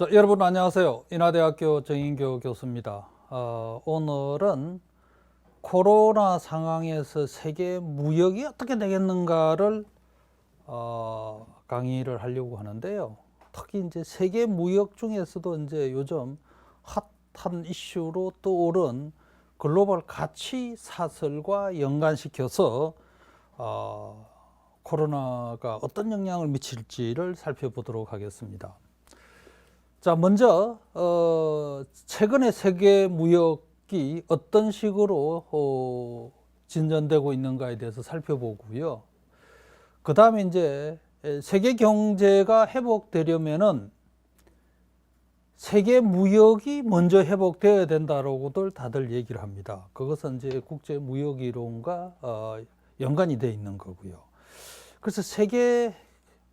자, 여러분 안녕하세요. 인하대학교 정인교 교수입니다. 오늘은 코로나 상황에서 세계 무역이 어떻게 되겠는가를 강의를 하려고 하는데요. 특히 이제 세계 무역 중에서도 이제 요즘 핫한 이슈로 떠오른 글로벌 가치 사슬과 연관시켜서 코로나가 어떤 영향을 미칠지를 살펴보도록 하겠습니다. 자, 먼저 최근에 세계 무역이 어떤 식으로 진전되고 있는가에 대해서 살펴보고요. 그 다음에 이제 세계 경제가 회복되려면은 세계 무역이 먼저 회복되어야 된다라고들 다들 얘기를 합니다. 그것은 이제 국제 무역 이론과 연관이 되어 있는 거고요. 그래서 세계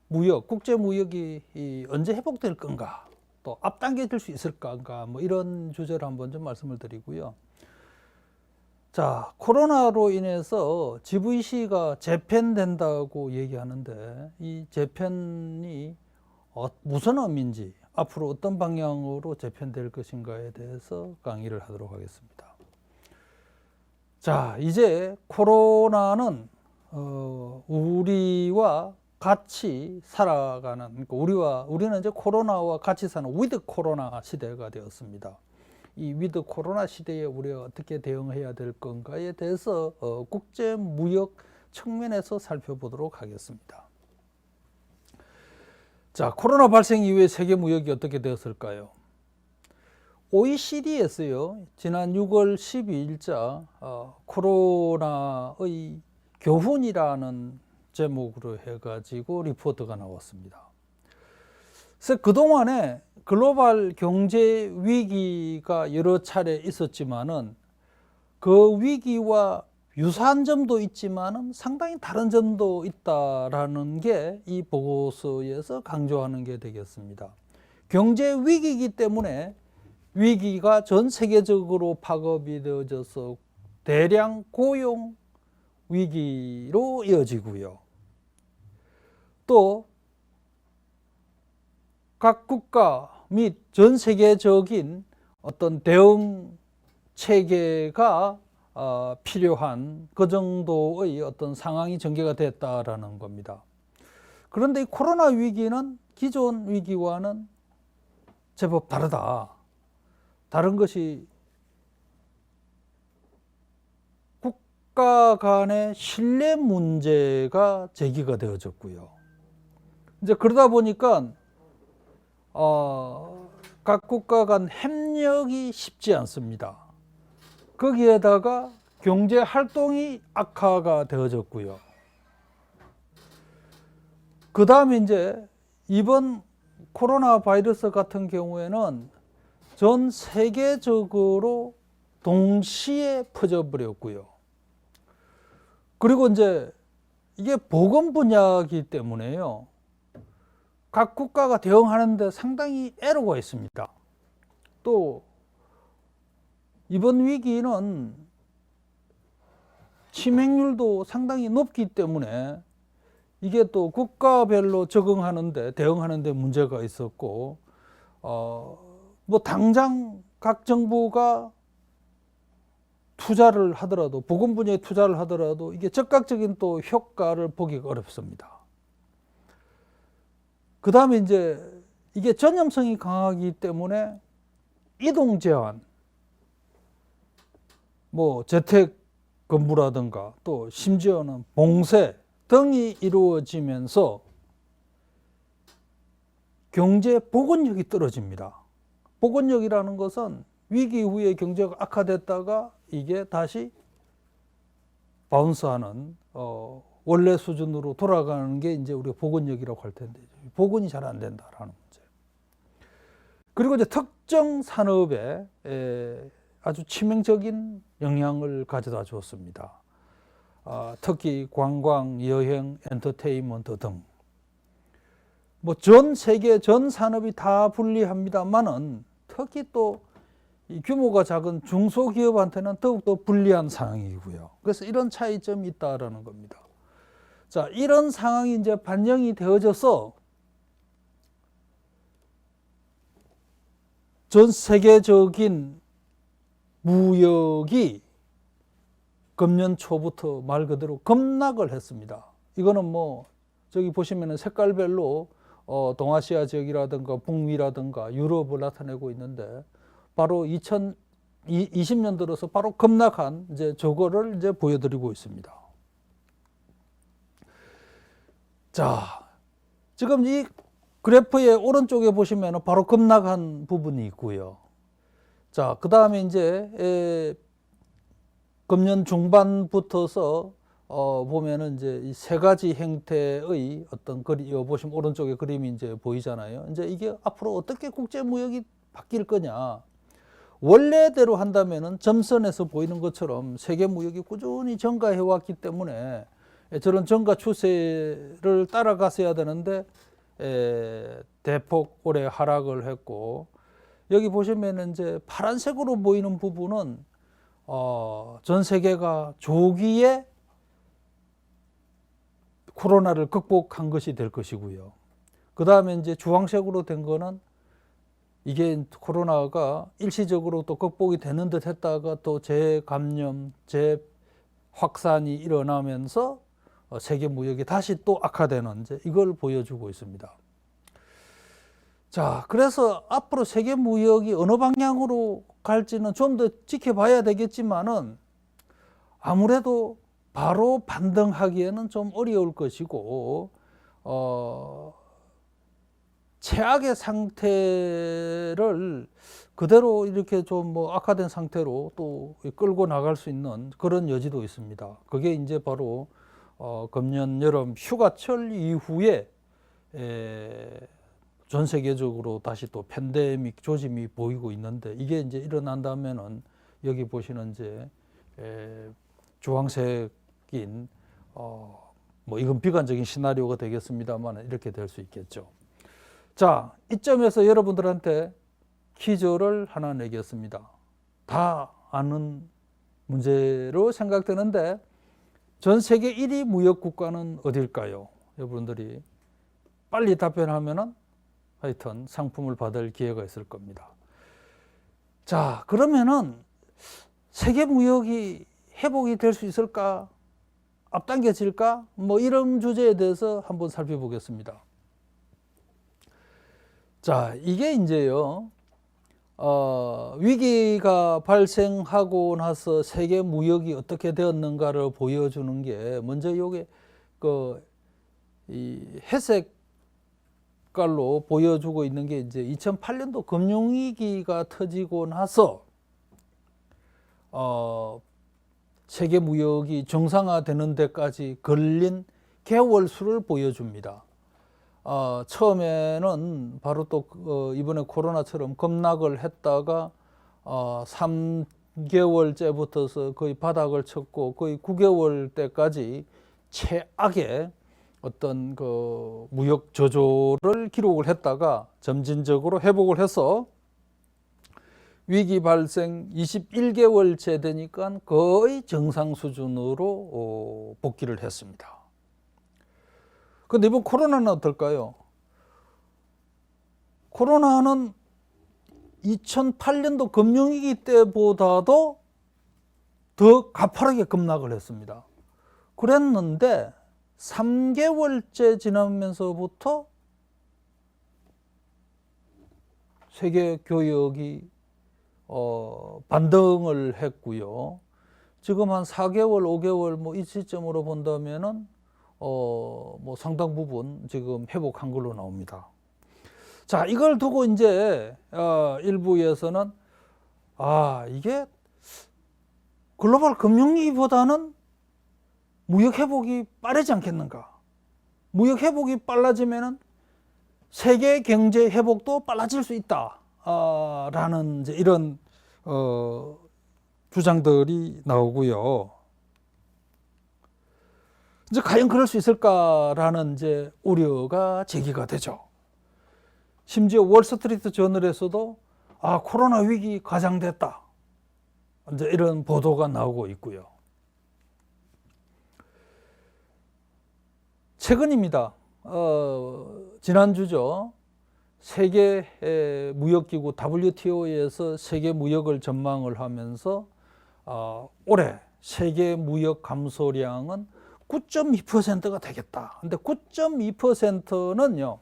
무역, 국제 무역이 언제 회복될 건가? 또 앞당겨질 수 있을까? 뭐 이런 주제를 한번 좀 말씀을 드리고요. 자, 코로나로 인해서 GVC가 재편된다고 얘기하는데 이 재편이 무슨 의미인지 앞으로 어떤 방향으로 재편될 것인가에 대해서 강의를 하도록 하겠습니다. 자, 이제 코로나는 우리와 같이 살아가는, 그러니까 우리는 이제 코로나와 같이 사는 위드 코로나 시대가 되었습니다. 이 위드 코로나 시대에 우리가 어떻게 대응해야 될 건가에 대해서 국제 무역 측면에서 살펴보도록 하겠습니다. 자, 코로나 발생 이후에 세계 무역이 어떻게 되었을까요? OECD에서요, 지난 6월 12일자 코로나의 교훈이라는 제목으로 해가지고 리포트가 나왔습니다. 그래서 그동안에 글로벌 경제 위기가 여러 차례 있었지만은 그 위기와 유사한 점도 있지만은 상당히 다른 점도 있다라는 게 이 보고서에서 강조하는 게 되겠습니다. 경제 위기이기 때문에 위기가 전 세계적으로 파급이 되어져서 대량 고용 위기로 이어지고요. 또 각 국가 및 전 세계적인 어떤 대응 체계가 필요한 그 정도의 어떤 상황이 전개가 됐다라는 겁니다. 그런데 이 코로나 위기는 기존 위기와는 제법 다르다. 다른 것이 국가 간의 신뢰 문제가 제기가 되어졌고요. 이제 그러다 보니까 각 국가 간 협력이 쉽지 않습니다. 거기에다가 경제 활동이 악화가 되어졌고요. 그 다음에 이제 이번 코로나 바이러스 같은 경우에는 전 세계적으로 동시에 퍼져버렸고요. 그리고 이제 이게 보건 분야이기 때문에요. 각 국가가 대응하는데 상당히 애로가 있습니다. 또 이번 위기는 치명률도 상당히 높기 때문에 이게 또 국가별로 적응하는데 대응하는데 문제가 있었고 뭐 당장 각 정부가 투자를 하더라도 보건 분야에 투자를 하더라도 이게 즉각적인 또 효과를 보기가 어렵습니다. 그 다음에 이제 이게 전염성이 강하기 때문에 이동 제한, 뭐 재택 근무라든가 또 심지어는 봉쇄 등이 이루어지면서 경제 복원력이 떨어집니다. 복원력이라는 것은 위기 후에 경제가 악화됐다가 이게 다시 바운스하는 원래 수준으로 돌아가는 게 이제 우리가 복원력이라고 할 텐데 복원이 잘 안 된다라는 문제. 그리고 이제 특정 산업에 아주 치명적인 영향을 가져다 주었습니다. 특히 관광, 여행, 엔터테인먼트 등. 뭐 전 세계 전 산업이 다 불리합니다만은 특히 또 이 규모가 작은 중소기업한테는 더욱더 불리한 상황이고요. 그래서 이런 차이점이 있다라는 겁니다. 자, 이런 상황이 이제 반영이 되어져서 전 세계적인 무역이 금년 초부터 말 그대로 급락을 했습니다. 이거는 뭐 저기 보시면은 색깔별로 동아시아 지역이라든가 북미라든가 유럽을 나타내고 있는데 바로 2020년 들어서 바로 급락한 이제 저거를 이제 보여드리고 있습니다. 자, 지금 이 그래프의 오른쪽에 보시면 바로 급락한 부분이 있고요. 자, 그 다음에 이제 금년 중반부터서 보면은 이제 이 세 가지 형태의 어떤 보시면 오른쪽에 그림이 이제 보이잖아요. 이제 이게 앞으로 어떻게 국제무역이 바뀔 거냐. 원래대로 한다면은 점선에서 보이는 것처럼 세계 무역이 꾸준히 증가해 왔기 때문에 저런 증가 추세를 따라갔어야 되는데 대폭 올해 하락을 했고, 여기 보시면은 이제 파란색으로 보이는 부분은 전 세계가 조기에 코로나를 극복한 것이 될 것이고요. 그 다음에 이제 주황색으로 된 거는 이게 코로나가 일시적으로 또 극복이 되는 듯 했다가 또 재감염, 재확산이 일어나면서 세계 무역이 다시 또 악화되는 이제 이걸 보여주고 있습니다. 자, 그래서 앞으로 세계 무역이 어느 방향으로 갈지는 좀 더 지켜봐야 되겠지만은 아무래도 바로 반등하기에는 좀 어려울 것이고, 최악의 상태를 그대로 이렇게 좀 뭐 악화된 상태로 또 끌고 나갈 수 있는 그런 여지도 있습니다. 그게 이제 바로 금년 여름 휴가철 이후에 전 세계적으로 다시 또 팬데믹 조짐이 보이고 있는데, 이게 이제 일어난다면은 여기 보시는 이제 주황색인 뭐 이건 비관적인 시나리오가 되겠습니다만 이렇게 될 수 있겠죠. 자, 이점에서 여러분들한테 퀴즈를 하나 내겠습니다. 다 아는 문제로 생각되는데 전 세계 1위 무역 국가는 어딜까요? 여러분들이 빨리 답변하면은 하여튼 상품을 받을 기회가 있을 겁니다. 자, 그러면은 세계 무역이 회복이 될 수 있을까? 앞당겨질까? 뭐 이런 주제에 대해서 한번 살펴보겠습니다. 자, 이게 이제요, 위기가 발생하고 나서 세계 무역이 어떻게 되었는가를 보여주는 게, 먼저 요게 이 회색깔로 보여주고 있는 게 이제 2008년도 금융위기가 터지고 나서 세계 무역이 정상화되는 데까지 걸린 개월 수를 보여줍니다. 처음에는 바로 또 이번에 코로나처럼 급락을 했다가 3개월째부터서 거의 바닥을 쳤고 거의 9개월 때까지 최악의 어떤 그 무역 저조를 기록을 했다가 점진적으로 회복을 해서 위기 발생 21개월째 되니까 거의 정상 수준으로 복귀를 했습니다. 근데 이번 코로나는 어떨까요? 코로나는 2008년도 금융위기 때보다도 더 가파르게 급락을 했습니다. 그랬는데 3개월째 지나면서부터 세계 교역이 반등을 했고요. 지금 한 4개월, 5개월 뭐 이 시점으로 본다면은 뭐 상당 부분 지금 회복한 걸로 나옵니다. 자, 이걸 두고 이제 일부에서는 이게 글로벌 금융위기보다는 무역 회복이 빠르지 않겠는가? 무역 회복이 빨라지면은 세계 경제 회복도 빨라질 수 있다. 라는 이제 이런 주장들이 나오고요. 이제 과연 그럴 수 있을까라는 이제 우려가 제기가 되죠. 심지어 월스트리트 저널에서도 코로나 위기 가장됐다. 이제 이런 보도가 나오고 있고요. 최근입니다. 지난주죠. 세계 무역기구 WTO에서 세계 무역을 전망을 하면서 올해 세계 무역 감소량은 9.2%가 되겠다. 근데 9.2%는요,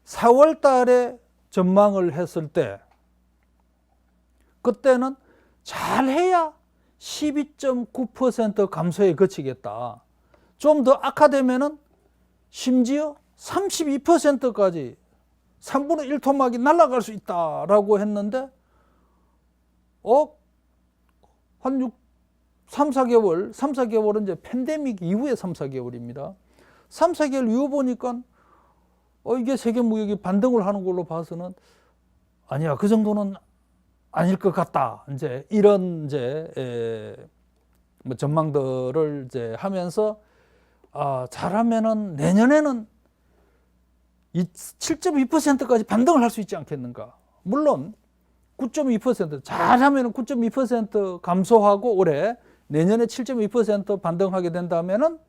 4월 달에 전망을 했을 때, 그때는 잘해야 12.9% 감소에 그치겠다. 좀 더 악화되면은 심지어 32%까지 3분의 1 토막이 날아갈 수 있다라고 했는데, 한 3, 4개월은 이제 팬데믹 이후에 3, 4개월입니다. 3, 4개월 이후 보니까, 이게 세계 무역이 반등을 하는 걸로 봐서는, 아니야, 그 정도는 아닐 것 같다. 이제 이런 뭐 전망들을 이제 하면서, 잘하면은 내년에는 7.2%까지 반등을 할 수 있지 않겠는가. 물론 9.2% 잘하면 9.2% 감소하고 올해 내년에 7.2% 반등하게 된다면은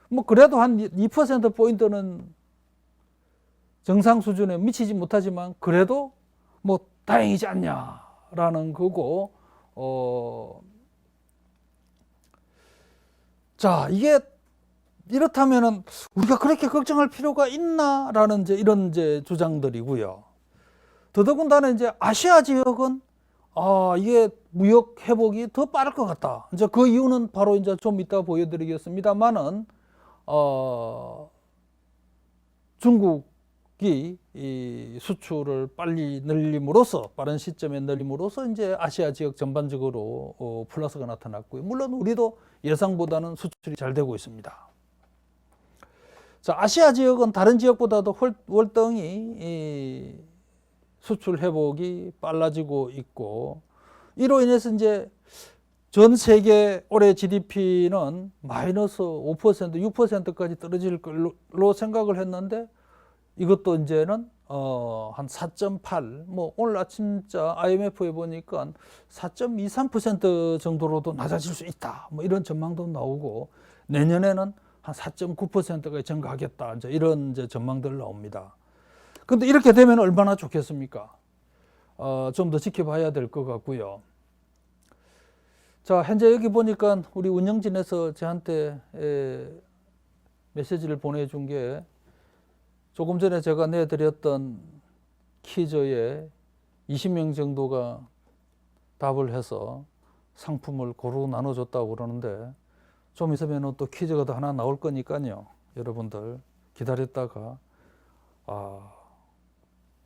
뭐 그래도 한 2%포인트는 정상 수준에 미치지 못하지만 그래도 뭐 다행이지 않냐라는 거고, 자, 이게 이렇다면은 우리가 그렇게 걱정할 필요가 있나라는 이런 주장들이고요. 더더군다나 이제 아시아 지역은 이게 무역 회복이 더 빠를 것 같다. 이제 그 이유는 바로 이제 좀 이따 보여드리겠습니다만은 중국이 이 수출을 빨리 늘림으로써 빠른 시점에 늘림으로써 이제 아시아 지역 전반적으로 플러스가 나타났고요. 물론 우리도 예상보다는 수출이 잘 되고 있습니다. 자, 아시아 지역은 다른 지역보다도 월등히 수출 회복이 빨라지고 있고, 이로 인해서 이제 전 세계 올해 GDP는 마이너스 5%, 6%까지 떨어질 걸로 생각을 했는데, 이것도 이제는 한 4.8, 뭐 오늘 아침자 IMF에 보니까 4.23% 정도로도 낮아질 수 있다. 뭐 이런 전망도 나오고, 내년에는 한 4.9%까지 증가하겠다. 이제 이런 전망들 나옵니다. 근데 이렇게 되면 얼마나 좋겠습니까? 좀 더 지켜봐야 될 것 같고요. 자, 현재 여기 보니까 우리 운영진에서 저한테 메시지를 보내준 게, 조금 전에 제가 내드렸던 퀴즈에 20명 정도가 답을 해서 상품을 고루 나눠줬다고 그러는데, 좀 있으면 또 퀴즈가 더 하나 나올 거니까요. 여러분들 기다렸다가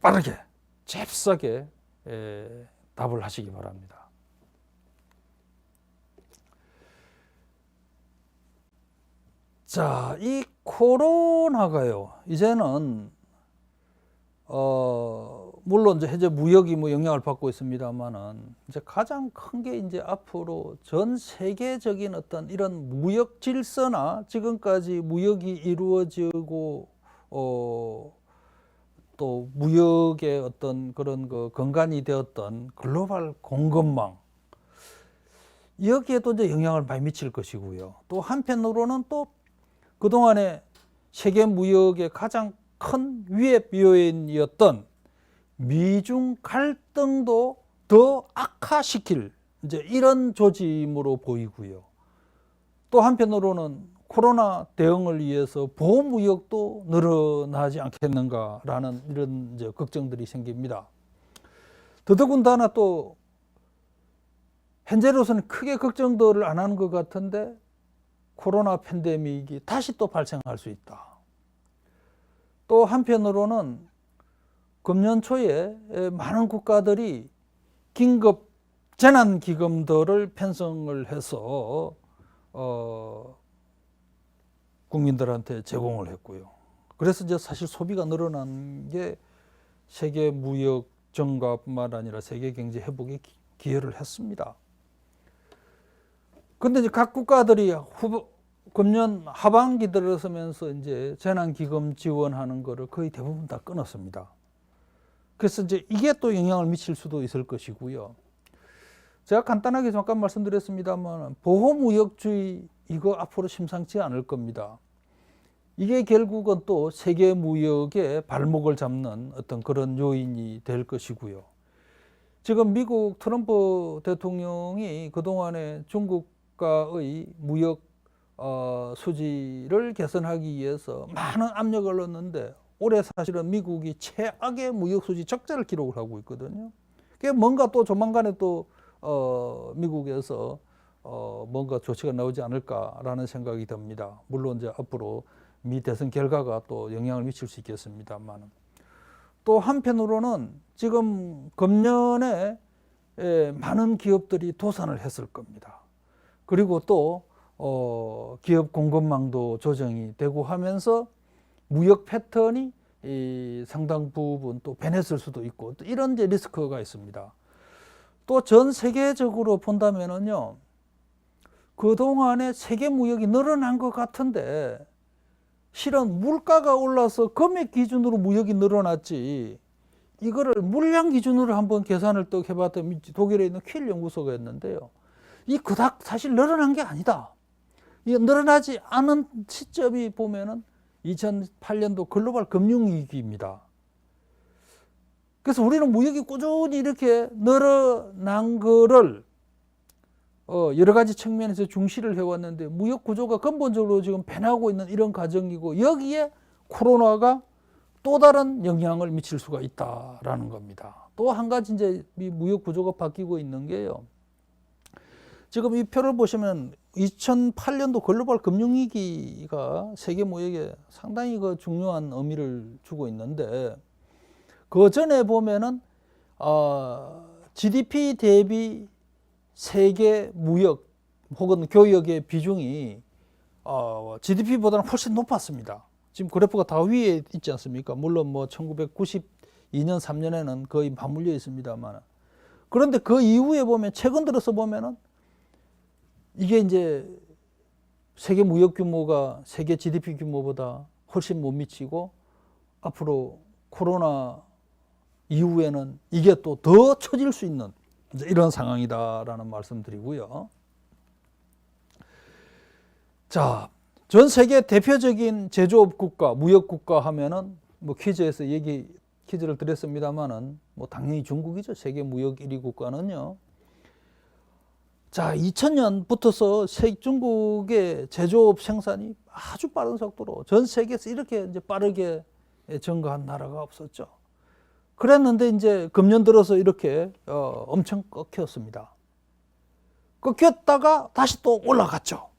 빠르게 잽싸게 답을 하시기 바랍니다. 자, 이 코로나가요, 이제는 물론 이제 현재 무역이 뭐 영향을 받고 있습니다만은, 이제 가장 큰 게 이제 앞으로 전 세계적인 어떤 이런 무역 질서나 지금까지 무역이 이루어지고 또 무역의 어떤 그런 그 근간이 되었던 글로벌 공급망, 여기에도 이제 영향을 많이 미칠 것이고요. 또 한편으로는 또 그동안에 세계 무역의 가장 큰 위협 요인이었던 미중 갈등도 더 악화시킬 이제 이런 조짐으로 보이고요. 또 한편으로는 코로나 대응을 위해서 보호무역도 늘어나지 않겠는가라는 이런 이제 걱정들이 생깁니다. 더더군다나 또 현재로서는 크게 걱정들을 안 하는 것 같은데, 코로나 팬데믹이 다시 또 발생할 수 있다. 또 한편으로는 금년 초에 많은 국가들이 긴급 재난기금들을 편성을 해서 국민들한테 제공을 했고요. 그래서 이제 사실 소비가 늘어난 게 세계 무역 증가뿐만 아니라 세계 경제 회복에 기여를 했습니다. 근데 이제 각 국가들이 금년 하반기 들어서면서 이제 재난기금 지원하는 거를 거의 대부분 다 끊었습니다. 그래서 이제 이게 또 영향을 미칠 수도 있을 것이고요. 제가 간단하게 잠깐 말씀드렸습니다만, 보호무역주의 이거 앞으로 심상치 않을 겁니다. 이게 결국은 또 세계 무역의 발목을 잡는 어떤 그런 요인이 될 것이고요. 지금 미국 트럼프 대통령이 그동안에 중국과의 무역 수지를 개선하기 위해서 많은 압력을 넣었는데 올해 사실은 미국이 최악의 무역 수지 적자를 기록을 하고 있거든요. 그게 뭔가 또 조만간에 또 미국에서 뭔가 조치가 나오지 않을까라는 생각이 듭니다. 물론 이제 앞으로 미 대선 결과가 또 영향을 미칠 수 있겠습니다만, 또 한편으로는 지금 금년에 많은 기업들이 도산을 했을 겁니다. 그리고 또 기업 공급망도 조정이 되고 하면서 무역 패턴이 상당 부분 또 변했을 수도 있고, 또 이런 이제 리스크가 있습니다. 또 전 세계적으로 본다면은요, 그동안에 세계 무역이 늘어난 것 같은데 실은 물가가 올라서 금액 기준으로 무역이 늘어났지, 이거를 물량 기준으로 한번 계산을 또 해봤더니 독일에 있는 킬 연구소가 있는데요, 이 그닥 사실 늘어난 게 아니다. 이 늘어나지 않은 시점이 보면은 2008년도 글로벌 금융위기입니다. 그래서 우리는 무역이 꾸준히 이렇게 늘어난 거를 여러 가지 측면에서 중시를 해왔는데, 무역 구조가 근본적으로 지금 변하고 있는 이런 과정이고, 여기에 코로나가 또 다른 영향을 미칠 수가 있다라는 겁니다. 또 한 가지 이제 이 무역 구조가 바뀌고 있는 게요, 지금 이 표를 보시면 2008년도 글로벌 금융위기가 세계 무역에 상당히 그 중요한 의미를 주고 있는데, 그 전에 보면은 GDP 대비 세계 무역 혹은 교역의 비중이 GDP보다는 훨씬 높았습니다. 지금 그래프가 다 위에 있지 않습니까? 물론 뭐 1992년 3년에는 거의 맞물려 있습니다만, 그런데 그 이후에 보면, 최근 들어서 보면은 이게 이제 세계 무역 규모가 세계 GDP 규모보다 훨씬 못 미치고, 앞으로 코로나 이후에는 이게 또 더 처질 수 있는 이런 상황이다라는 말씀드리고요. 자, 전 세계 대표적인 제조업 국가, 무역 국가 하면은 뭐 퀴즈에서 퀴즈를 드렸습니다만은 뭐 당연히 중국이죠. 세계 무역 1위 국가는요. 자, 2000년부터서 중국의 제조업 생산이 아주 빠른 속도로 전 세계에서 이렇게 이제 빠르게 증가한 나라가 없었죠. 그랬는데 이제 금년 들어서 이렇게 엄청 꺾였습니다. 꺾였다가 다시 또 올라갔죠.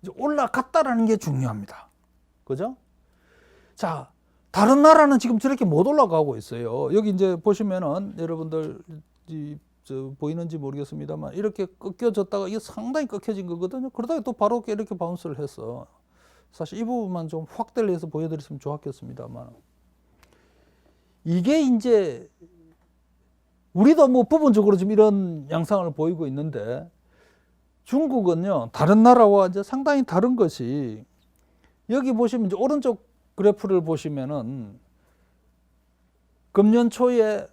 이제 올라갔다라는 게 중요합니다. 그죠? 자, 다른 나라는 지금 저렇게 못 올라가고 있어요. 여기 이제 보시면은 여러분들 보이는지 모르겠습니다만, 이렇게 꺾여졌다가 이게 상당히 꺾여진 거거든요. 그러다가 또 바로 이렇게 바운스를 했어. 사실 이 부분만 좀 확대를 해서 보여드렸으면 좋았겠습니다만, 이게 이제 우리도 뭐 부분적으로 지금 이런 양상을 보이고 있는데, 중국은요 다른 나라와 이제 상당히 다른 것이, 여기 보시면 이제 오른쪽 그래프를 보시면은 금년 초에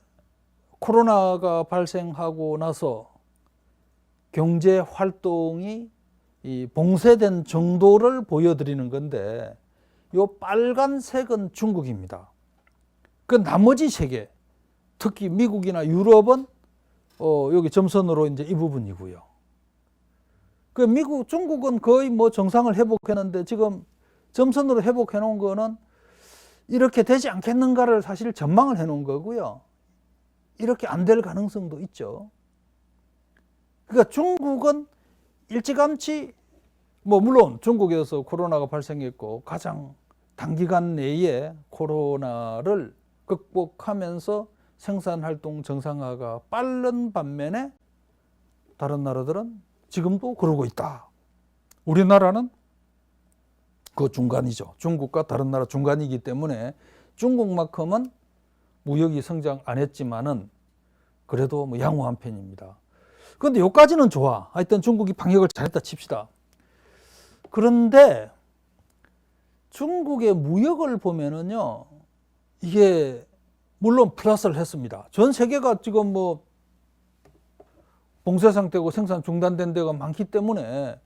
코로나가 발생하고 나서 경제 활동이 봉쇄된 정도를 보여드리는 건데, 이 빨간색은 중국입니다. 그 나머지 세계, 특히 미국이나 유럽은 여기 점선으로 이제 이 부분이고요. 그 중국은 거의 뭐 정상을 회복했는데, 지금 점선으로 회복해 놓은 거는 이렇게 되지 않겠는가를 사실 전망을 해 놓은 거고요. 이렇게 안 될 가능성도 있죠. 그러니까 중국은 일찌감치, 뭐 물론 중국에서 코로나가 발생했고 가장 단기간 내에 코로나를 극복하면서 생산활동 정상화가 빠른 반면에 다른 나라들은 지금도 그러고 있다. 우리나라는 그 중간이죠. 중국과 다른 나라 중간이기 때문에 중국만큼은 무역이 성장 안 했지만은 그래도 뭐 양호한 편입니다. 그런데 여기까지는 좋아. 하여튼 중국이 방역을 잘했다 칩시다. 그런데 중국의 무역을 보면은요, 이게 물론 플러스를 했습니다. 전 세계가 지금 뭐 봉쇄 상태고 생산 중단된 데가 많기 때문에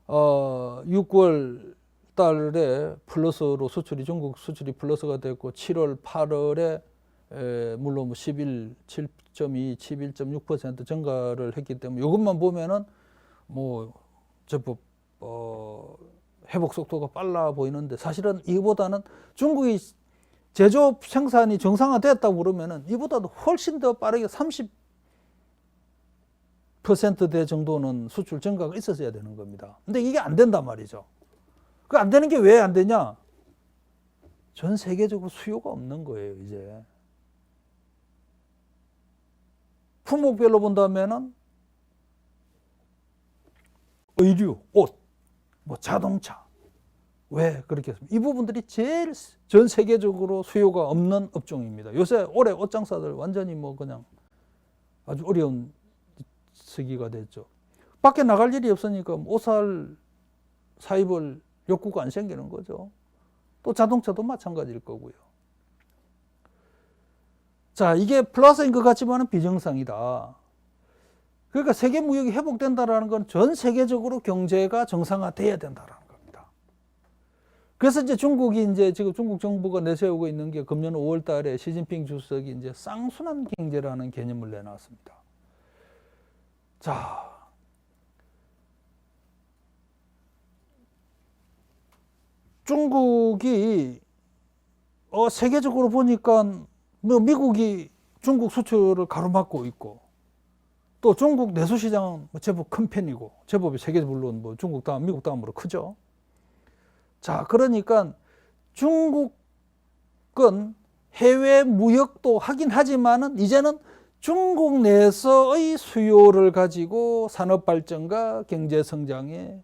6월 달에 플러스로 수출이 중국 수출이 플러스가 됐고 7월, 8월에 물론 뭐 7.2, 11.6% 증가를 했기 때문에 이것만 보면은 뭐 제법 회복 속도가 빨라 보이는데 사실은 이보다는 중국이 제조업 생산이 정상화됐다고 그러면은 이보다도 훨씬 더 빠르게 30%대 정도는 수출 증가가 있었어야 되는 겁니다. 근데 이게 안 된단 말이죠. 그 안 되는 게 왜 안 되냐? 전 세계적으로 수요가 없는 거예요, 이제. 품목별로 본다면은 의류, 옷, 뭐 자동차. 왜 그렇게 했습니까? 이 부분들이 제일 전 세계적으로 수요가 없는 업종입니다. 요새 올해 옷 장사들 완전히 뭐 그냥 아주 어려운 시기가 됐죠. 밖에 나갈 일이 없으니까 옷 사 입을 욕구가 안 생기는 거죠. 또 자동차도 마찬가지일 거고요. 자, 이게 플러스인 것 같지만은 비정상이다. 그러니까 세계 무역이 회복된다라는 건 전 세계적으로 경제가 정상화돼야 된다라는 겁니다. 그래서 이제 중국이 이제 지금 중국 정부가 내세우고 있는 게 금년 5월 달에 시진핑 주석이 이제 쌍순환 경제라는 개념을 내놨습니다. 자, 중국이 세계적으로 보니까 뭐 미국이 중국 수출을 가로막고 있고 또 중국 내수 시장은 제법 큰 편이고 제법이 세계 물론 뭐 중국 다음 미국 다음으로 크죠. 자, 그러니까 중국은 해외 무역도 하긴 하지만은 이제는 중국 내에서의 수요를 가지고 산업 발전과 경제 성장에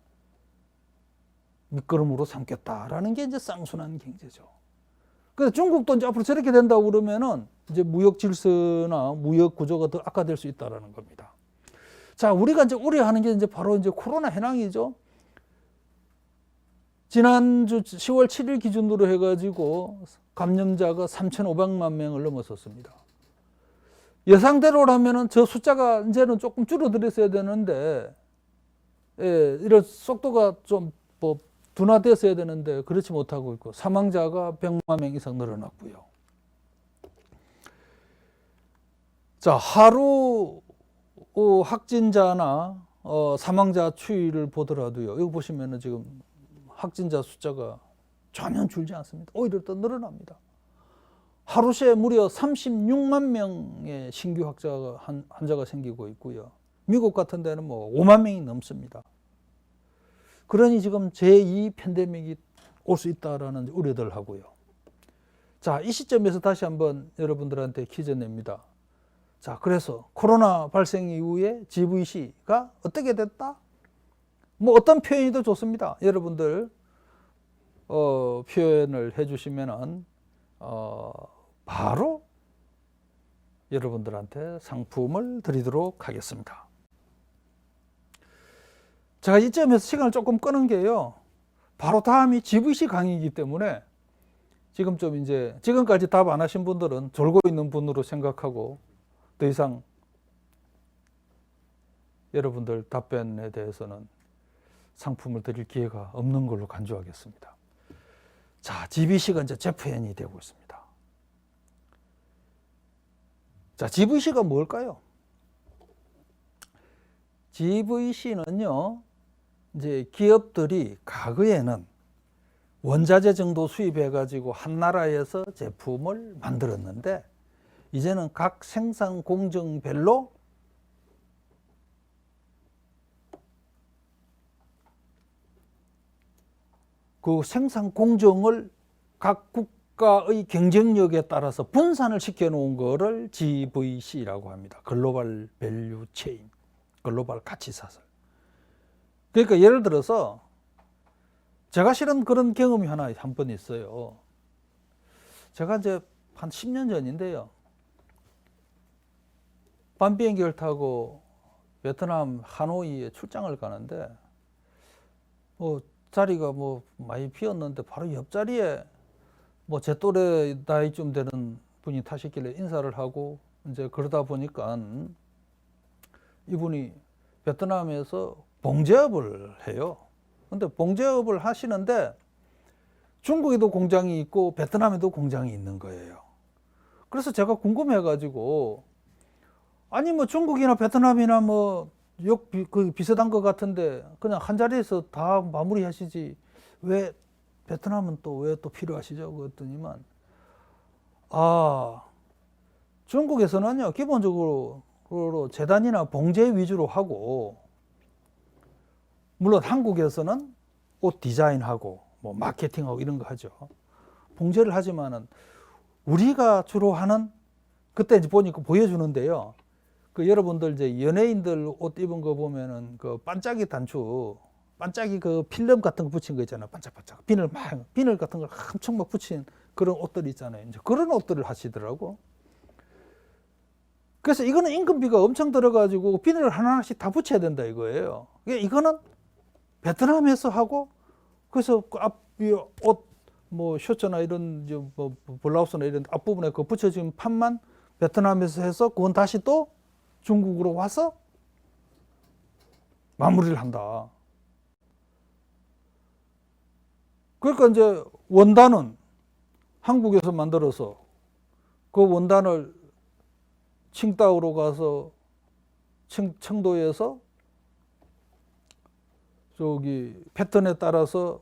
밑거름으로 삼겠다라는 게 이제 쌍순환 경제죠. 그래서 중국도 이제 앞으로 저렇게 된다고 그러면은 이제 무역 질서나 무역 구조가 더 악화될 수 있다라는 겁니다. 자, 우리가 이제 우려하는 게 이제 바로 이제 코로나 현황이죠. 지난주 10월 7일 기준으로 해가지고 감염자가 3,500만 명을 넘었었습니다. 예상대로라면은 저 숫자가 이제는 조금 줄어들었어야 되는데, 이런 속도가 좀 뭐 둔화됐어야 되는데 그렇지 못하고 있고 사망자가 100만 명 이상 늘어났고요. 자, 하루 확진자나 사망자 추이를 보더라도요. 여기 보시면은 지금 확진자 숫자가 전혀 줄지 않습니다. 오히려 더 늘어납니다. 하루 새에 무려 36만 명의 신규 환자가 생기고 있고요. 미국 같은 데는 뭐 5만 명이 넘습니다. 그러니 지금 제2 팬데믹이 올 수 있다라는 우려들 하고요. 자, 이 시점에서 다시 한번 여러분들한테 퀴즈 냅니다. 자, 그래서 코로나 발생 이후에 GVC가 어떻게 됐다? 뭐 어떤 표현이도 좋습니다. 여러분들 표현을 해주시면은 바로 여러분들한테 상품을 드리도록 하겠습니다. 제가 이점에서 시간을 조금 끄는 게요. 바로 다음이 GVC 강의이기 때문에 지금 좀 이제 지금까지 답 안 하신 분들은 졸고 있는 분으로 생각하고 더 이상 여러분들 답변에 대해서는 상품을 드릴 기회가 없는 걸로 간주하겠습니다. 자, GVC가 이제 재표현이 되고 있습니다. 자, GVC가 뭘까요? GVC는요, 이제 기업들이 과거에는 원자재 정도 수입해가지고 한 나라에서 제품을 만들었는데, 이제는 각 생산 공정별로 그 생산 공정을 각 국가의 경쟁력에 따라서 분산을 시켜 놓은 거를 GVC라고 합니다. 글로벌 밸류 체인, 글로벌 가치 사슬. 그러니까 예를 들어서 제가 실은 그런 경험이 하나 한 번 있어요. 제가 이제 한 10년 전인데요. 밤 비행기를 타고 베트남 하노이에 출장을 가는데 자리가 많이 비었는데 바로 옆자리에 제 또래 나이쯤 되는 분이 타셨길래 인사를 하고 이제 그러다 보니까 이분이 베트남에서 봉제업을 해요. 근데 봉제업을 하시는데 중국에도 공장이 있고 베트남에도 공장이 있는 거예요. 그래서 제가 궁금해가지고 아니 뭐 중국이나 베트남이나 뭐 그 비슷한 것 같은데 그냥 한 자리에서 다 마무리하시지 왜 베트남은 또 왜 또 필요하시죠? 그랬더니만 중국에서는요 기본적으로 재단이나 봉제 위주로 하고 물론 한국에서는 옷 디자인하고 뭐 마케팅하고 이런 거 하죠. 봉제를 하지만은 우리가 주로 하는 그때 이제 보니까 보여주는데요. 그 여러분들 이제 연예인들 옷 입은 거 보면은 그 반짝이 단추, 반짝이 그 필름 같은 거 붙인 거 있잖아요. 반짝반짝 비늘 같은 걸 엄청 막 붙인 그런 옷들이 있잖아요. 이제 그런 옷들을 하시더라고. 그래서 이거는 인건비가 엄청 들어가지고 비늘을 하나씩 다 붙여야 된다 이거예요. 이거는 베트남에서 하고 그래서 그 옷 뭐 셔츠나 이런 뭐 블라우스나 이런 앞부분에 그 붙여진 판만 베트남에서 해서 그건 다시 또 중국으로 와서 마무리를 한다. 그러니까 이제 원단은 한국에서 만들어서 그 원단을 칭다오로 가서 청도에서 저기 패턴에 따라서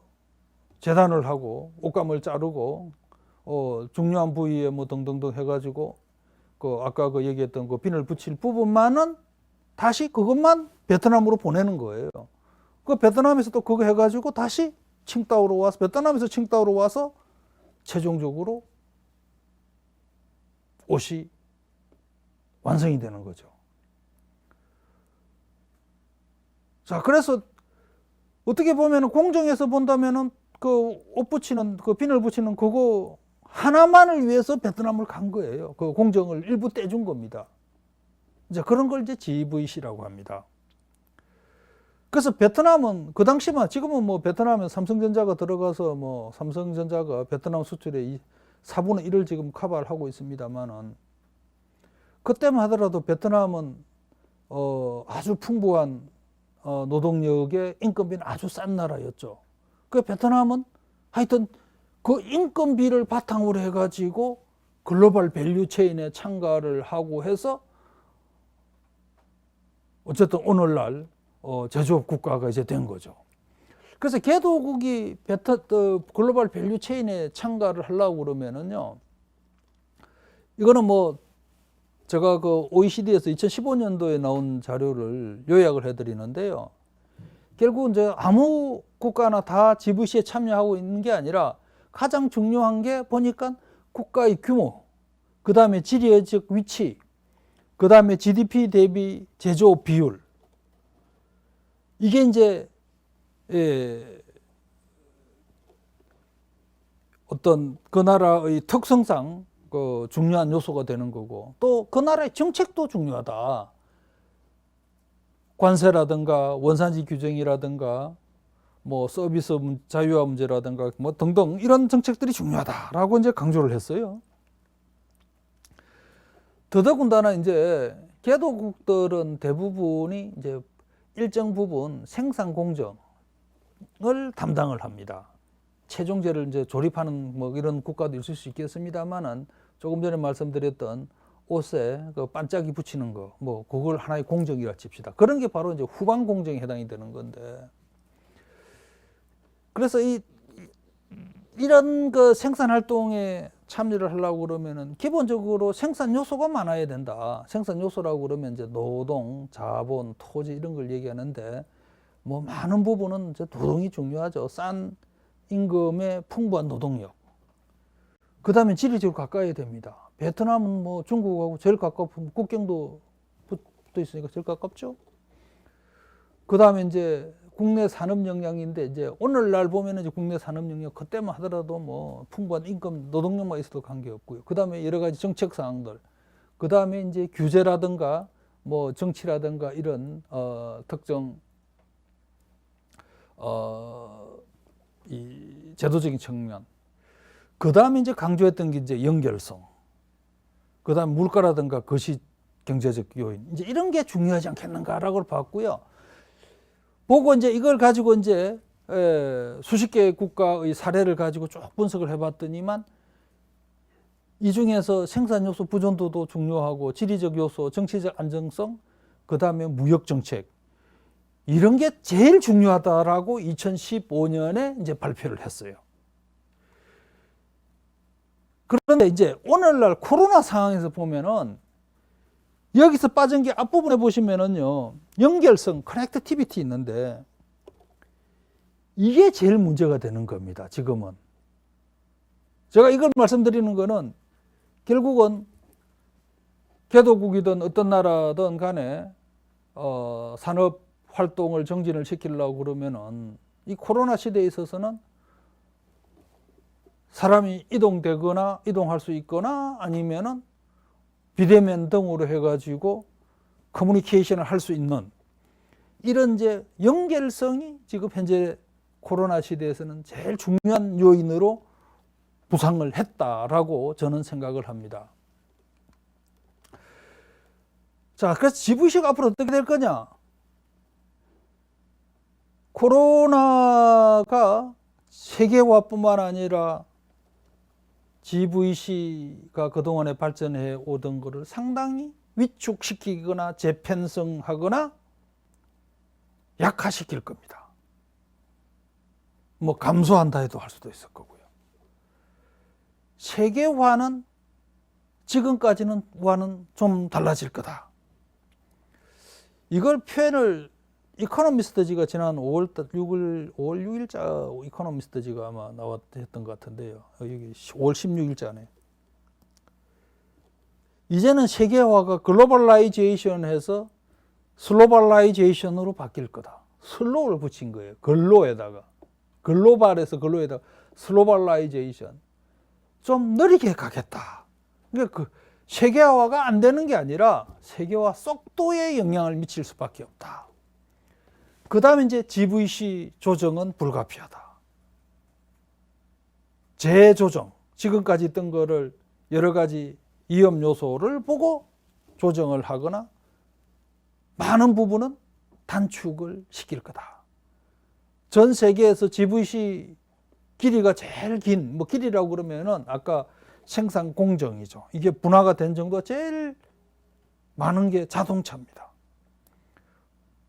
재단을 하고 옷감을 자르고 중요한 부위에 뭐 등등등 해가지고 그 아까 그 얘기했던 그 비늘 붙일 부분만은 다시 그것만 베트남으로 보내는 거예요. 그 베트남에서 또 그거 해가지고 다시 칭다오로 와서 베트남에서 칭다오로 와서 최종적으로 옷이 완성이 되는 거죠. 자, 그래서 어떻게 보면은 공정에서 본다면은 그 옷 붙이는 그 비늘 붙이는 그거 하나만을 위해서 베트남을 간 거예요. 그 공정을 일부 떼준 겁니다. 이제 그런 걸 이제 GVC라고 합니다. 그래서 베트남은 그 당시만 지금은 뭐 베트남에 삼성전자가 들어가서 뭐 삼성전자가 베트남 수출의 4분의 1을 지금 커버를 하고 있습니다만은 그때만 하더라도 베트남은 아주 풍부한 노동력의 인건비는 아주 싼 나라였죠. 그 베트남은 하여튼 그 인건비를 바탕으로 해가지고 글로벌 밸류 체인에 참가를 하고 해서 어쨌든 오늘날 제조업 국가가 이제 된 거죠. 그래서 개도국이 글로벌 밸류 체인에 참가를 하려고 그러면은요, 이거는 뭐 제가 그 OECD에서 2015년도에 나온 자료를 요약을 해드리는데요. 결국 이제 아무 국가나 다 GVC에 참여하고 있는 게 아니라 가장 중요한 게 보니까 국가의 규모, 그 다음에 지리적 위치, 그 다음에 GDP 대비 제조업 비율. 이게 이제 어떤 그 나라의 특성상 그 중요한 요소가 되는 거고 또 그 나라의 정책도 중요하다. 관세라든가 원산지 규정이라든가 뭐 서비스 자유화 문제라든가 뭐 등등 이런 정책들이 중요하다라고 이제 강조를 했어요. 더더군다나 이제 개도국들은 대부분이 이제 일정 부분 생산 공정을 담당을 합니다. 체종제를 이제 조립하는 뭐 이런 국가도 있을 수 있겠습니다만은 조금 전에 말씀드렸던 옷에 그 반짝이 붙이는 거, 뭐 그걸 하나의 공정이라 칩시다. 그런 게 바로 이제 후방 공정에 해당이 되는 건데, 그래서 이런 그 생산 활동에 참여를 하려고 그러면은 기본적으로 생산 요소가 많아야 된다. 생산 요소라고 그러면 이제 노동, 자본, 토지 이런 걸 얘기하는데 뭐 많은 부분은 이제 노동이 중요하죠. 싼 임금의 풍부한 노동력. 그 다음에 지리적으로 가까워야 됩니다. 베트남은 뭐 중국하고 제일 가깝고 국경도 붙어 있으니까 제일 가깝죠. 그 다음에 이제 국내 산업 역량인데 이제 오늘날 보면은 이제 국내 산업 역량 그때만 하더라도 뭐 풍부한 임금 노동력만 있어도 관계없고요. 그 다음에 여러 가지 정책 사항들, 그 다음에 이제 규제라든가 뭐 정치라든가 이런 특정 이 제도적인 측면. 그 다음에 이제 강조했던 게 이제 연결성. 그 다음 물가라든가 거시 경제적 요인. 이제 이런 게 중요하지 않겠는가라고 봤고요. 보고 이제 이걸 가지고 이제 수십 개의 국가의 사례를 가지고 쭉 분석을 해봤더니만 이 중에서 생산 요소 부존도도 중요하고 지리적 요소, 정치적 안정성, 그 다음에 무역 정책 이런 게 제일 중요하다라고 2015년에 이제 발표를 했어요. 그런데 이제 오늘날 코로나 상황에서 보면은 여기서 빠진 게 앞부분에 보시면은요, 연결성, 커넥티비티 있는데 이게 제일 문제가 되는 겁니다. 지금은. 제가 이걸 말씀드리는 거는 결국은 개도국이든 어떤 나라든 간에 산업 활동을 정진을 시키려고 그러면은 이 코로나 시대에 있어서는 사람이 이동되거나 이동할 수 있거나 아니면은 비대면 등으로 해가지고 커뮤니케이션을 할 수 있는 이런 이제 연결성이 지금 현재 코로나 시대에서는 제일 중요한 요인으로 부상을 했다라고 저는 생각을 합니다. 자, 그래서 GVC가 앞으로 어떻게 될 거냐? 코로나가 세계화뿐만 아니라 GVC가 그동안에 발전해 오던 것을 상당히 위축시키거나 재편성하거나 약화시킬 겁니다. 뭐 감소한다 해도 할 수도 있을 거고요. 세계화는 지금까지는 와는 좀 달라질 거다. 이걸 표현을 이코노미스트지가 지난 5월 6일자 이코노미스트지가 아마 나왔던 것 같은데요. 여기 5월 16일자네. 이제는 세계화가 글로벌라이제이션해서 슬로벌라이제이션으로 바뀔 거다. 슬로우를 붙인 거예요. 글로에다가. 글로벌에서 글로에다가 슬로벌라이제이션. 좀 느리게 가겠다. 그러니까 그 세계화가 안 되는 게 아니라 세계화 속도에 영향을 미칠 수밖에 없다. 그 다음에 이제 GVC 조정은 불가피하다. 재조정, 지금까지 있던 거를 여러 가지 위험 요소를 보고 조정을 하거나 많은 부분은 단축을 시킬 거다. 전 세계에서 GVC 길이가 제일 긴, 뭐 길이라고 그러면은 아까 생산 공정이죠. 이게 분화가 된 정도가 제일 많은 게 자동차입니다.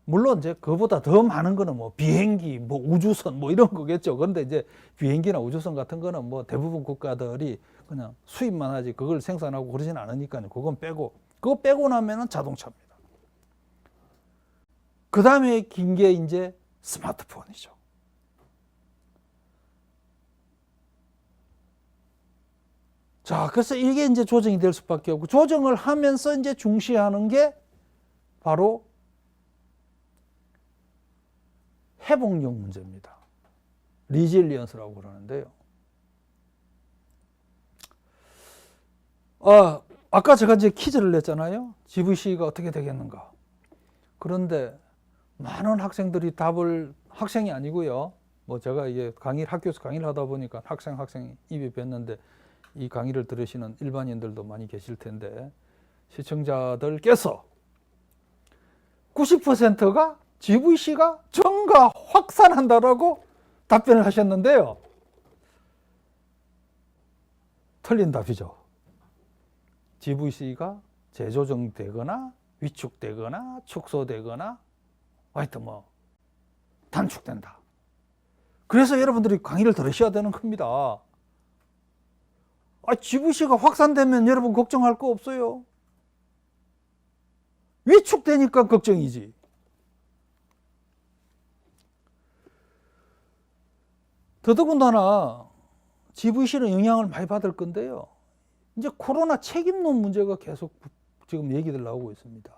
물론 이제 그보다 더 많은 거는 뭐 비행기, 뭐 우주선 뭐 이런 거겠죠. 그런데 이제 비행기나 우주선 같은 거는 뭐 대부분 국가들이 그냥 수입만 하지 그걸 생산하고 그러진 않으니까요. 그건 빼고. 그거 빼고 나면은 자동차입니다. 그 다음에 긴 게 이제 스마트폰이죠. 자, 그래서 이게 이제 조정이 될 수밖에 없고, 조정을 하면서 이제 중시하는 게 바로 회복력 문제입니다. 리질리언스라고 그러는데요. 아까 제가 이제 퀴즈를 냈잖아요. GVC가 어떻게 되겠는가. 그런데 많은 학생들이 답을, 학생이 아니고요. 뭐 제가 이게 학교에서 강의를 하다 보니까 학생이 입이 뱉는데 이 강의를 들으시는 일반인들도 많이 계실 텐데 시청자들께서 90%가 GVC가 증가 확산한다라고 답변을 하셨는데요. 틀린 답이죠. GVC가 재조정되거나 위축되거나 축소되거나 하여튼 뭐 단축된다. 그래서 여러분들이 강의를 들으셔야 되는 겁니다. GVC가 확산되면 여러분 걱정할 거 없어요. 위축되니까 걱정이지. 더더군다나 GVC는 영향을 많이 받을 건데요. 이제 코로나 책임론 문제가 계속 지금 얘기들 나오고 있습니다.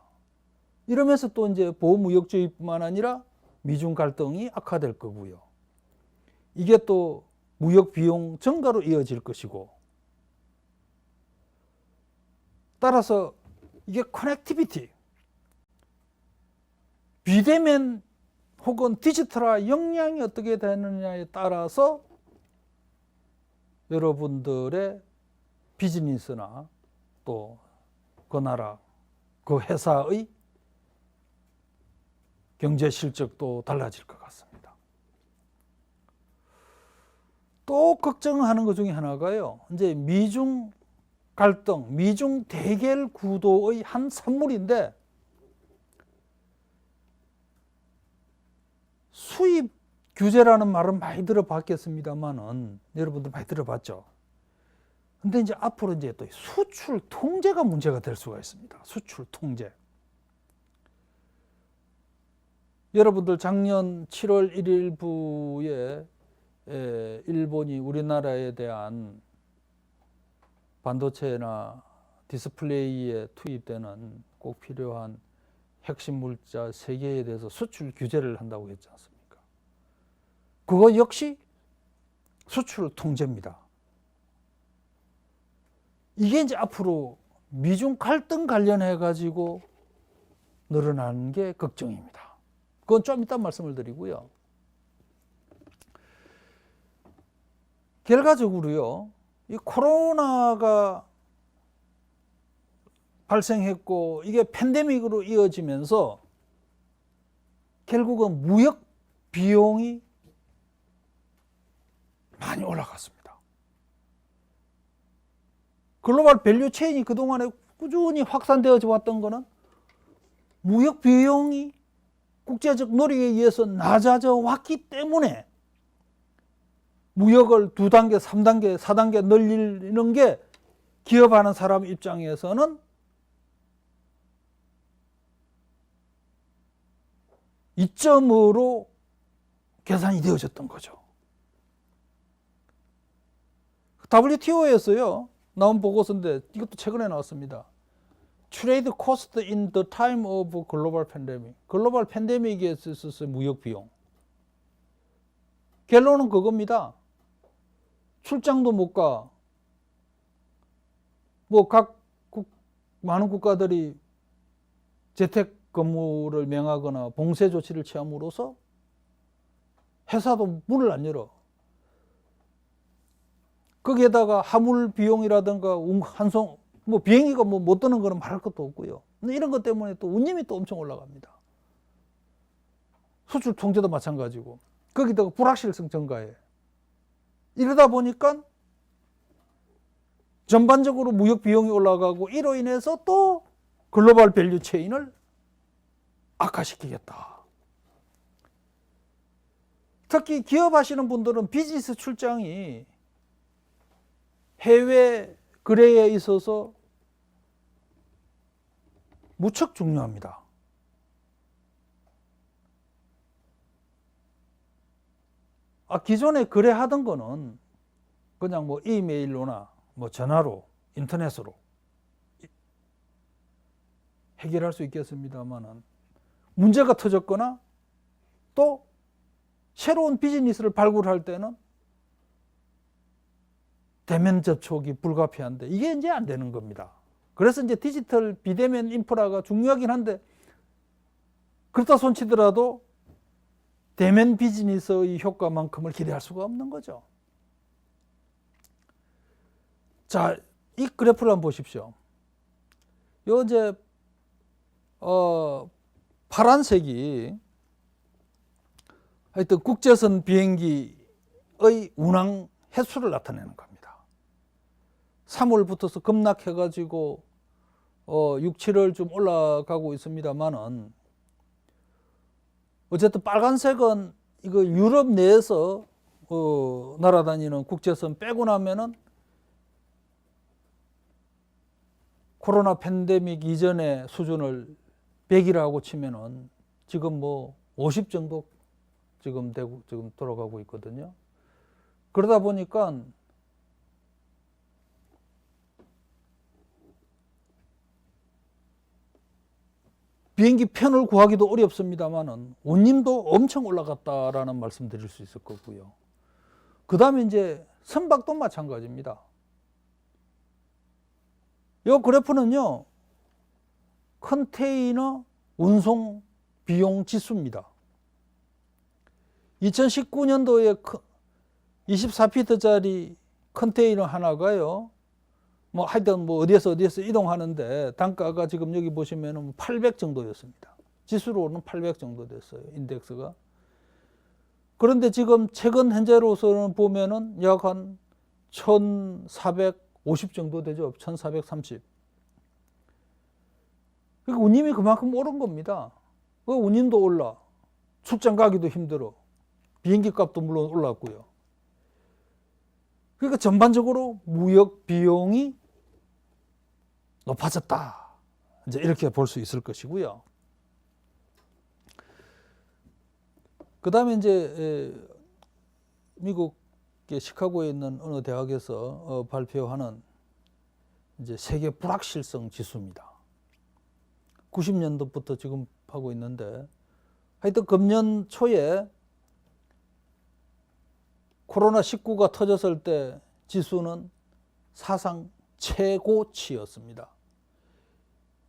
이러면서 또 이제 보호무역주의뿐만 아니라 미중 갈등이 악화될 거고요. 이게 또 무역 비용 증가로 이어질 것이고, 따라서 이게 커넥티비티, 비대면 혹은 디지털화 역량이 어떻게 되느냐에 따라서 여러분들의 비즈니스나 또 그 나라, 그 회사의 경제 실적도 달라질 것 같습니다. 또 걱정하는 것 중에 하나가요. 이제 미중 갈등, 미중 대결 구도의 한 산물인데 수입 규제라는 말은 많이 들어봤겠습니다만은 여러분들 많이 들어봤죠. 근데 이제 앞으로 이제 또 수출 통제가 문제가 될 수가 있습니다. 수출 통제. 여러분들 작년 7월 1일부에 일본이 우리나라에 대한 반도체나 디스플레이에 투입되는 꼭 필요한 핵심 물자 3개에 대해서 수출 규제를 한다고 했지 않습니까? 그거 역시 수출 통제입니다. 이게 이제 앞으로 미중 갈등 관련해 가지고 늘어나는 게 걱정입니다. 그건 좀 이따 말씀을 드리고요. 결과적으로요, 이 코로나가 발생했고 이게 팬데믹으로 이어지면서 결국은 무역 비용이 많이 올라갔습니다. 글로벌 밸류 체인이 그동안에 꾸준히 확산되어져 왔던 거는 무역 비용이 국제적 노력에 의해서 낮아져 왔기 때문에 무역을 2단계, 3단계, 4단계 늘리는 게 기업하는 사람 입장에서는 이점으로 계산이 되어졌던 거죠. WTO에서요 나온 보고서인데 이것도 최근에 나왔습니다. Trade cost in the time of global pandemic. 글로벌 팬데믹에 있어서의 무역 비용. 결론은 그겁니다. 출장도 못 가. 뭐 많은 국가들이 재택 근무를 명하거나 봉쇄 조치를 취함으로써 회사도 문을 안 열어. 거기에다가 화물 비용이라든가 한송 뭐 비행기가 뭐 못 뜨는 거는 말할 것도 없고요. 이런 것 때문에 또 운임이 또 엄청 올라갑니다. 수출 통제도 마찬가지고 거기다가 불확실성 증가해. 이러다 보니까 전반적으로 무역 비용이 올라가고 이로 인해서 또 글로벌 밸류 체인을 악화시키겠다. 특히 기업하시는 분들은 비즈니스 출장이 해외 거래에 있어서 무척 중요합니다. 기존에 거래하던 거는 그냥 뭐 이메일로나 뭐 전화로 인터넷으로 해결할 수 있겠습니다만은 문제가 터졌거나 또 새로운 비즈니스를 발굴할 때는 대면 접촉이 불가피한데 이게 이제 안 되는 겁니다. 그래서 이제 디지털 비대면 인프라가 중요하긴 한데 그렇다 손치더라도 대면 비즈니스의 효과만큼을 기대할 수가 없는 거죠. 자, 이 그래프를 한번 보십시오. 요 이제 파란색이 하여튼 국제선 비행기의 운항 횟수를 나타내는 겁니다. 3월부터서 급락해가지고 6, 7월 좀 올라가고 있습니다만은 어쨌든 빨간색은 이거 유럽 내에서 날아다니는 국제선 빼고 나면은 코로나 팬데믹 이전의 수준을 100이라고 치면은 지금 뭐 50 정도 지금 돌아가고 있거든요. 그러다 보니까 비행기 편을 구하기도 어렵습니다만은 운임도 엄청 올라갔다라는 말씀 드릴 수 있을 거고요. 그 다음에 이제 선박도 마찬가지입니다. 이 그래프는요, 컨테이너 운송 비용 지수입니다. 2019년도에 24피트짜리 컨테이너 하나가요, 뭐 하여튼 뭐 어디에서 이동하는데 단가가 지금 여기 보시면은 800 정도였습니다. 지수로는 800 정도 됐어요, 인덱스가. 그런데 지금 최근 현재로서는 보면은 약 한 1,450 정도 되죠. 1,430. 그러니까 운임이 그만큼 오른 겁니다. 그 운임도 올라. 출장 가기도 힘들어. 비행기 값도 물론 올랐고요. 그러니까 전반적으로 무역 비용이 높아졌다. 이제 이렇게 볼 수 있을 것이고요. 그 다음에 이제 미국의 시카고에 있는 어느 대학에서 발표하는 이제 세계 불확실성 지수입니다. 90년도부터 지금 하고 있는데 하여튼 금년 초에 코로나19가 터졌을 때 지수는 사상 최고치였습니다.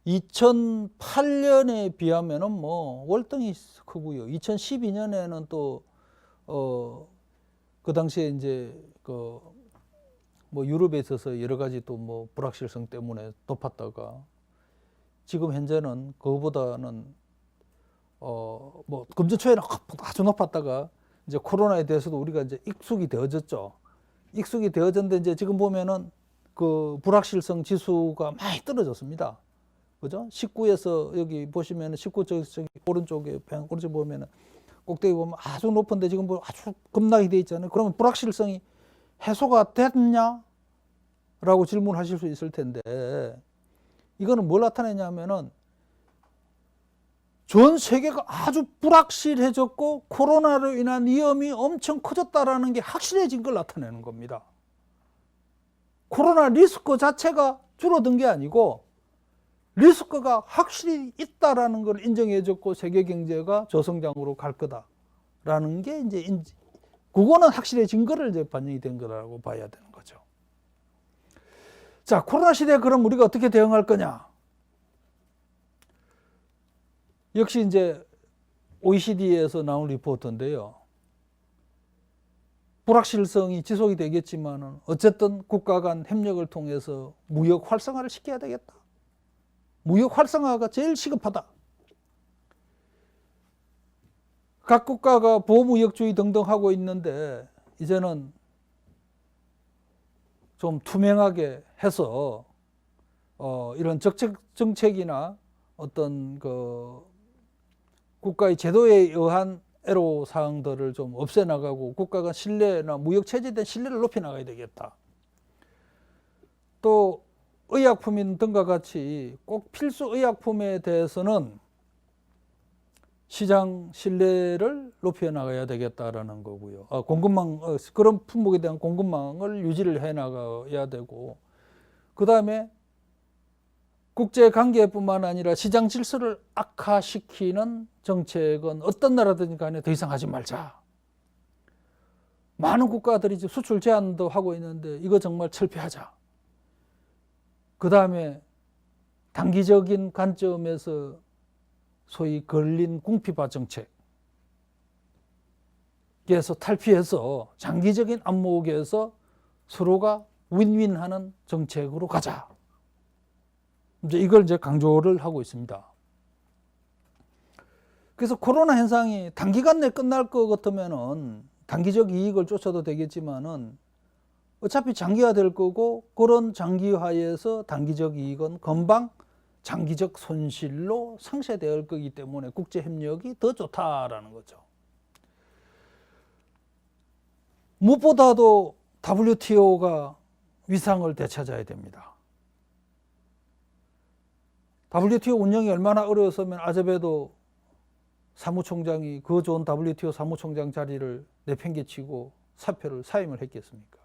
2008년에 비하면은 뭐 월등히 크고요. 2012년에는 또 그 당시에 이제 뭐 유럽에 있어서 여러 가지 또 뭐 불확실성 때문에 높았다가 지금 현재는 그거보다는 뭐 금년 초에는 아주 높았다가 이제 코로나에 대해서도 우리가 이제 익숙이 되어졌죠. 익숙이 되어졌는데 이제 지금 보면은 그 불확실성 지수가 많이 떨어졌습니다. 그죠? 19에서 여기 보시면은 19 저기 오른쪽에 오른쪽 보면은 꼭대기 보면 아주 높은데 지금 뭐 아주 급락이 돼 있잖아요. 그러면 불확실성이 해소가 됐냐? 라고 질문하실 수 있을 텐데 이거는 뭘 나타내냐면은 전 세계가 아주 불확실해졌고 코로나로 인한 위험이 엄청 커졌다라는 게 확실해진 걸 나타내는 겁니다. 코로나 리스크 자체가 줄어든 게 아니고 리스크가 확실히 있다라는 걸 인정해줬고 세계 경제가 저성장으로 갈 거다라는 게 이제 그거는 확실해진 거를 이제 반영이 된 거라고 봐야 되는 거죠. 자, 코로나 시대에 그럼 우리가 어떻게 대응할 거냐? 역시 이제 OECD에서 나온 리포트인데요. 불확실성이 지속이 되겠지만은 어쨌든 국가 간 협력을 통해서 무역 활성화를 시켜야 되겠다. 무역 활성화가 제일 시급하다. 각 국가가 보호무역주의 등등 하고 있는데 이제는 좀 투명하게 해서 이런 정책이나 어떤 그 국가의 제도에 의한 애로사항들을 좀 없애나가고 국가가 신뢰나 무역 체제에 대한 신뢰를 높여나가야 되겠다. 또 의약품 등과 같이 꼭 필수 의약품에 대해서는 시장 신뢰를 높여나가야 되겠다라는 거고요. 공급망, 그런 품목에 대한 공급망을 유지를 해나가야 되고, 그 다음에 국제관계뿐만 아니라 시장 질서를 악화시키는 정책은 어떤 나라든지 간에 더 이상 하지 말자. 많은 국가들이 수출 제한도 하고 있는데 이거 정말 철폐하자. 그 다음에 단기적인 관점에서 소위 걸린 궁핍화 정책에서 탈피해서 장기적인 안목에서 서로가 윈윈하는 정책으로 가자. 이제 이걸 이제 강조를 하고 있습니다. 그래서 코로나 현상이 단기간 내에 끝날 것 같으면은 단기적 이익을 쫓아도 되겠지만은 어차피 장기화될 거고 그런 장기화에서 단기적 이익은 금방 장기적 손실로 상쇄될 거기 때문에 국제협력이 더 좋다라는 거죠. 무엇보다도 WTO가 위상을 되찾아야 됩니다. WTO 운영이 얼마나 어려웠으면 아제베도 사무총장이 그 좋은 WTO 사무총장 자리를 내팽개치고 사임을 했겠습니까?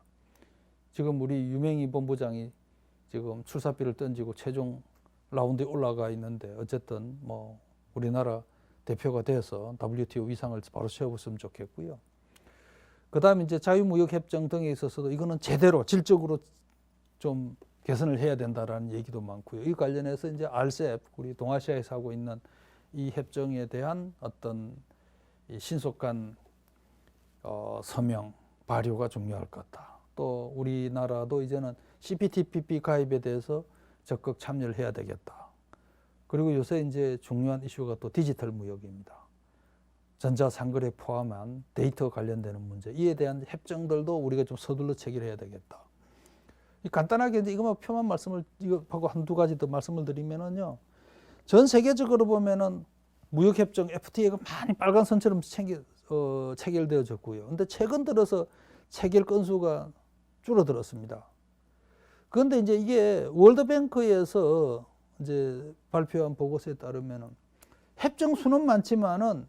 지금 우리 유명희 본부장이 지금 출사비를 던지고 최종 라운드에 올라가 있는데 어쨌든 뭐 우리나라 대표가 돼서 WTO 위상을 바로 세워봤으면 좋겠고요. 그 다음에 이제 자유무역협정 등에 있어서도 이거는 제대로 질적으로 좀 개선을 해야 된다라는 얘기도 많고요. 이 관련해서 이제 RCEP, 우리 동아시아에서 하고 있는 이 협정에 대한 어떤 이 신속한 서명, 발효가 중요할 것 같다. 또 우리나라도 이제는 CPTPP 가입에 대해서 적극 참여를 해야 되겠다. 그리고 요새 이제 중요한 이슈가 또 디지털 무역입니다. 5G, 6G, 7G, 8G, 9G, 10G, 11G 전자상거래 포함한 데이터 관련되는 문제, 이에 대한 협정들도 우리가 좀 서둘러 체결해야 되겠다. 간단하게 이제 이것만 표만 말씀을 이거 하고 한두 가지 더 말씀을 드리면은요. 전 세계적으로 보면은 무역협정 FTA가 많이 빨간 선처럼 체결되어졌고요. 근데 최근 들어서 체결 건수가 줄어들었습니다. 그런데 이제 이게 월드뱅크에서 이제 발표한 보고서에 따르면은 협정 수는 많지만은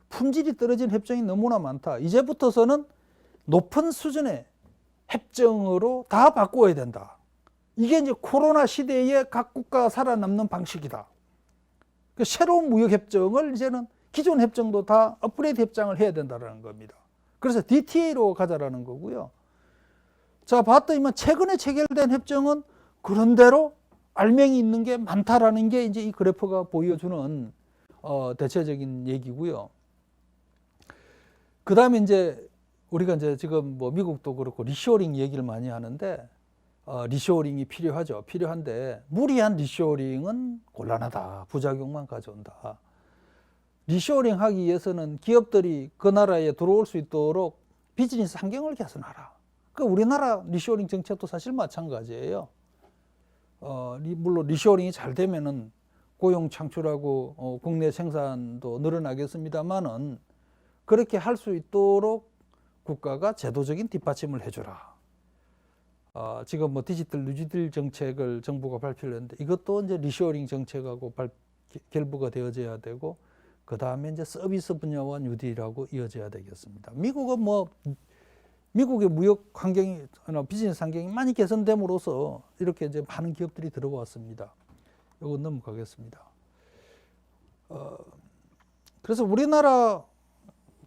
품질이 떨어진 협정이 너무나 많다. 이제부터서는 높은 수준의 협정으로 다 바꾸어야 된다. 이게 이제 코로나 시대에 각 국가가 살아남는 방식이다. 새로운 무역협정을 이제는 기존 협정도 다 업그레이드 협정을 해야 된다는 겁니다. 그래서 DTA로 가자라는 거고요. 자, 봤더니만 최근에 체결된 협정은 그런대로 알맹이 있는 게 많다라는 게 이제 이 그래프가 보여주는 대체적인 얘기고요. 그 다음에 이제 우리가 이제 지금 뭐 미국도 그렇고 리쇼어링 얘기를 많이 하는데 리쇼어링이 필요하죠. 필요한데 무리한 리쇼어링은 곤란하다. 부작용만 가져온다. 리쇼어링 하기 위해서는 기업들이 그 나라에 들어올 수 있도록 비즈니스 환경을 개선하라. 그 우리나라 리쇼어링 정책도 사실 마찬가지예요. 물론 리쇼어링이 잘 되면은 고용 창출하고 국내 생산도 늘어나겠습니다만은 그렇게 할 수 있도록 국가가 제도적인 뒷받침을 해주라. 지금 뭐 디지털 뉴딜 정책을 정부가 발표를 했는데 이것도 이제 리쇼어링 정책하고 결부가 되어져야 되고 그 다음에 이제 서비스 분야와 뉴딜하고 이어져야 되겠습니다. 미국은 뭐 미국의 무역 환경이 비즈니스 환경이 많이 개선됨으로써 이렇게 이제 많은 기업들이 들어왔습니다. 이거 넘어가겠습니다. 그래서 우리나라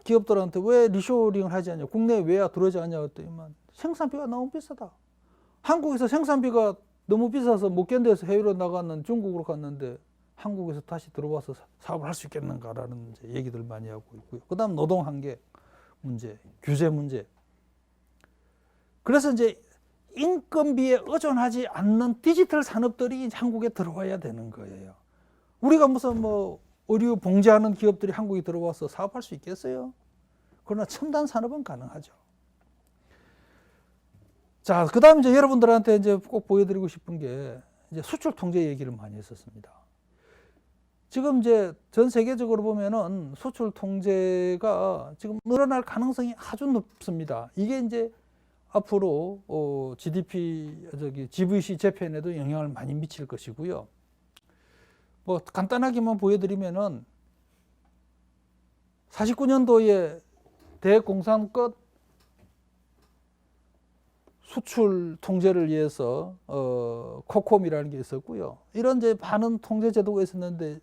기업들한테 왜 리쇼어링을 하지 않냐, 국내에 왜 들어오지 않냐 했더니만 생산비가 너무 비싸다. 한국에서 생산비가 너무 비싸서 못 견뎌서 해외로 나가는 중국으로 갔는데 한국에서 다시 들어와서 사업을 할 수 있겠는가라는 이제 얘기들 많이 하고 있고요. 그 다음 노동 한계 문제, 규제 문제. 그래서 이제 인건비에 의존하지 않는 디지털 산업들이 한국에 들어와야 되는 거예요. 우리가 무슨 뭐 의류 봉제하는 기업들이 한국에 들어와서 사업할 수 있겠어요? 그러나 첨단 산업은 가능하죠. 자, 그 다음에 이제 여러분들한테 이제 꼭 보여드리고 싶은 게 이제 수출 통제 얘기를 많이 했었습니다. 지금 이제 전 세계적으로 보면은 수출 통제가 지금 늘어날 가능성이 아주 높습니다. 이게 이제 앞으로 GVC 재팬에도 영향을 많이 미칠 것이고요. 뭐 간단하게만 보여드리면은 49년도에 대공산권 수출 통제를 위해서 코콤이라는 게 있었고요. 이런 이제 많은 통제 제도가 있었는데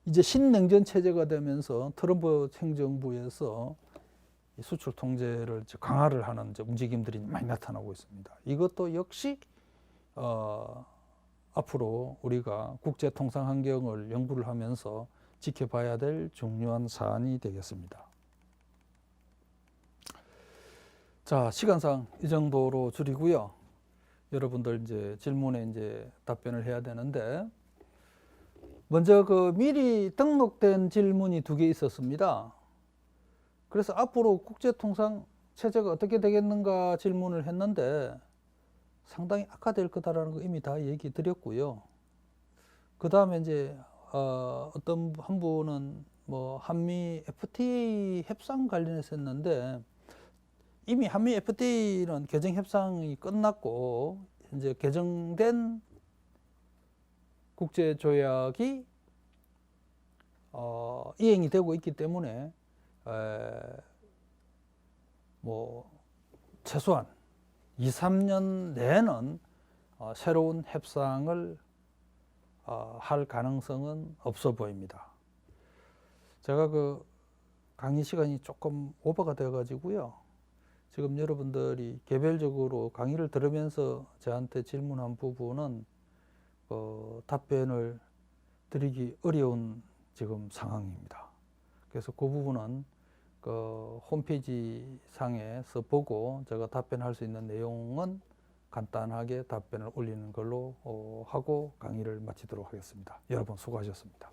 이제 신냉전 체제가 되면서 트럼프 행정부에서 수출 통제를 강화를 하는 움직임들이 많이 나타나고 있습니다. 이것도 역시 앞으로 우리가 국제 통상 환경을 연구를 하면서 지켜봐야 될 중요한 사안이 되겠습니다. 자, 시간상 이 정도로 줄이고요. 여러분들 이제 질문에 이제 답변을 해야 되는데, 먼저 그 미리 등록된 질문이 2개 있었습니다. 그래서 앞으로 국제통상 체제가 어떻게 되겠는가 질문을 했는데 상당히 악화될 거다라는 거 이미 다 얘기 드렸고요. 그 다음에 이제 어떤 한 분은 뭐 한미 FTA 협상 관련해서 했는데 이미 한미 FTA는 개정 협상이 끝났고 이제 개정된 국제 조약이 이행이 되고 있기 때문에 뭐 최소한 2, 3년 내에는 새로운 협상을 할 가능성은 없어 보입니다. 제가 그 강의 시간이 조금 오버가 되어 가지고요. 지금 여러분들이 개별적으로 강의를 들으면서 저한테 질문한 부분은 답변을 드리기 어려운 지금 상황입니다. 그래서 그 부분은 홈페이지 상에서 보고 제가 답변할 수 있는 내용은 간단하게 답변을 올리는 걸로 하고 강의를 마치도록 하겠습니다. 여러분 수고하셨습니다.